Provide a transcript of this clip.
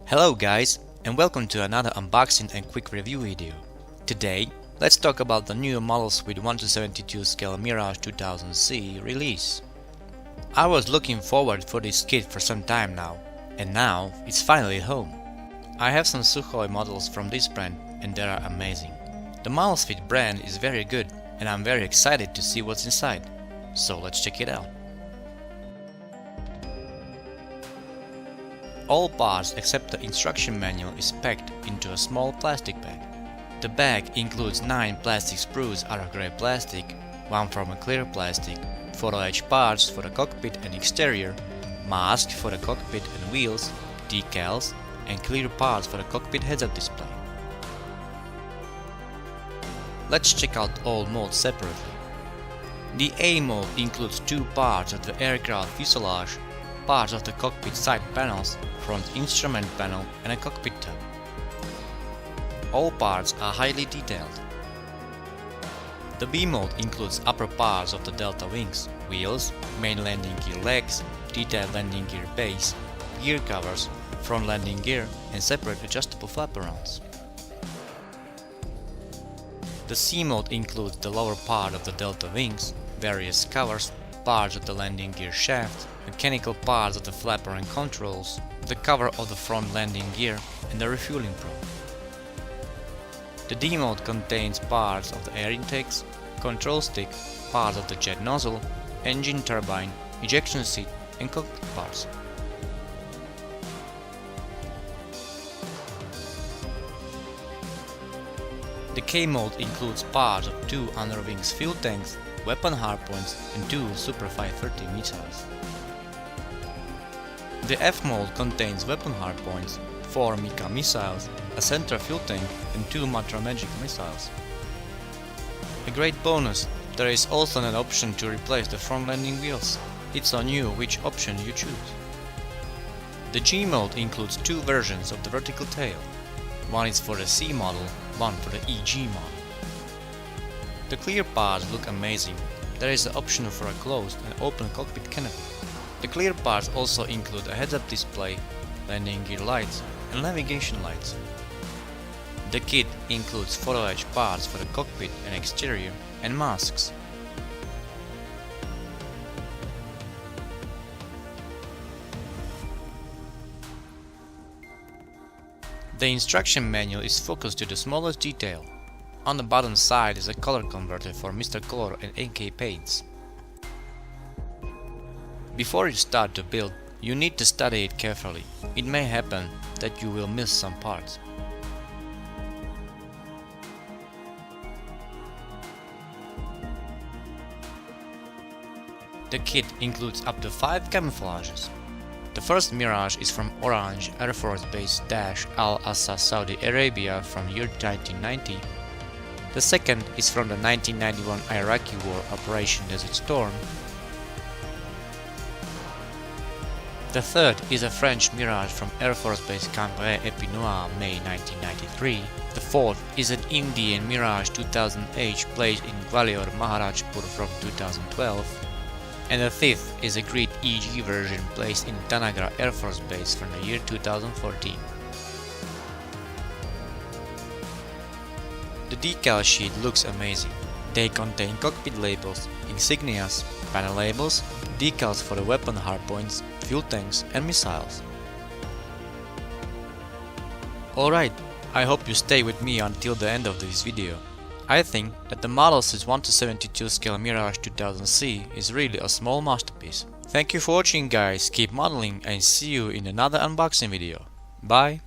Hello guys, and welcome to another unboxing and quick review video. Today, let's talk about the new MODELSVIT 1:72 scale Mirage 2000C release. I was looking forward for this kit for some time now, and now it's finally home. I have some Sukhoi models from this brand and they are amazing. The MODELSVIT brand is very good and I'm very excited to see what's inside, so let's check it out. All parts except the instruction manual is packed into a small plastic bag. The bag includes 9 plastic sprues out of grey plastic, 1 from a clear plastic, photo etch parts for the cockpit and exterior, mask for the cockpit and wheels, decals, and clear parts for the cockpit heads-up display. Let's check out all molds separately. The A mold includes 2 parts of the aircraft fuselage, parts of the cockpit side panels, front instrument panel and a cockpit tub. All parts are highly detailed. The B mold includes upper parts of the delta wings, wheels, main landing gear legs, detailed landing gear base, gear covers, front landing gear and separate adjustable flaperons. The C mold includes the lower part of the delta wings, various covers, parts of the landing gear shaft, mechanical parts of the flaperon controls, the cover of the front landing gear and the refueling probe. The D mode contains parts of the air intakes, control stick, parts of the jet nozzle, engine turbine, ejection seat and cockpit parts. The K mode includes parts of 2 underwings fuel tanks, weapon hardpoints and 2 Super 530 missiles. The F mode contains weapon hardpoints, 4 Mika missiles, a center fuel tank and 2 Matra Magic missiles. A great bonus, there is also an option to replace the front landing wheels. It's on you which option you choose. The G mode includes 2 versions of the vertical tail. One is for the C model, one for the EG model. The clear parts look amazing. There is an option for a closed and open cockpit canopy. The clear parts also include a heads-up display, landing gear lights and navigation lights. The kit includes photo etch parts for the cockpit and exterior and masks. The instruction manual is focused to the smallest detail. On the bottom side is a color converter for Mr. Color and AK paints. Before you start to build, you need to study it carefully. It may happen that you will miss some parts. The kit includes up to 5 camouflages. The first Mirage is from Orange Air Force Base Al Assa, Saudi Arabia from year 1990. The second is from the 1991 Iraqi War Operation Desert Storm. The third is a French Mirage from Air Force Base Cambrai-Epinois, May 1993. The fourth is an Indian Mirage 2000H placed in Gwalior, Maharajpur from 2012. And the fifth is a Grid EG version placed in Tanagra Air Force Base from the year 2014. The decal sheet looks amazing. They contain cockpit labels, insignias, panel labels, decals for the weapon hardpoints, fuel tanks and missiles. Alright, I hope you stay with me until the end of this video. I think that the MODELSVIT 1:72 scale Mirage 2000C is really a small masterpiece. Thank you for watching guys, keep modeling and see you in another unboxing video. Bye!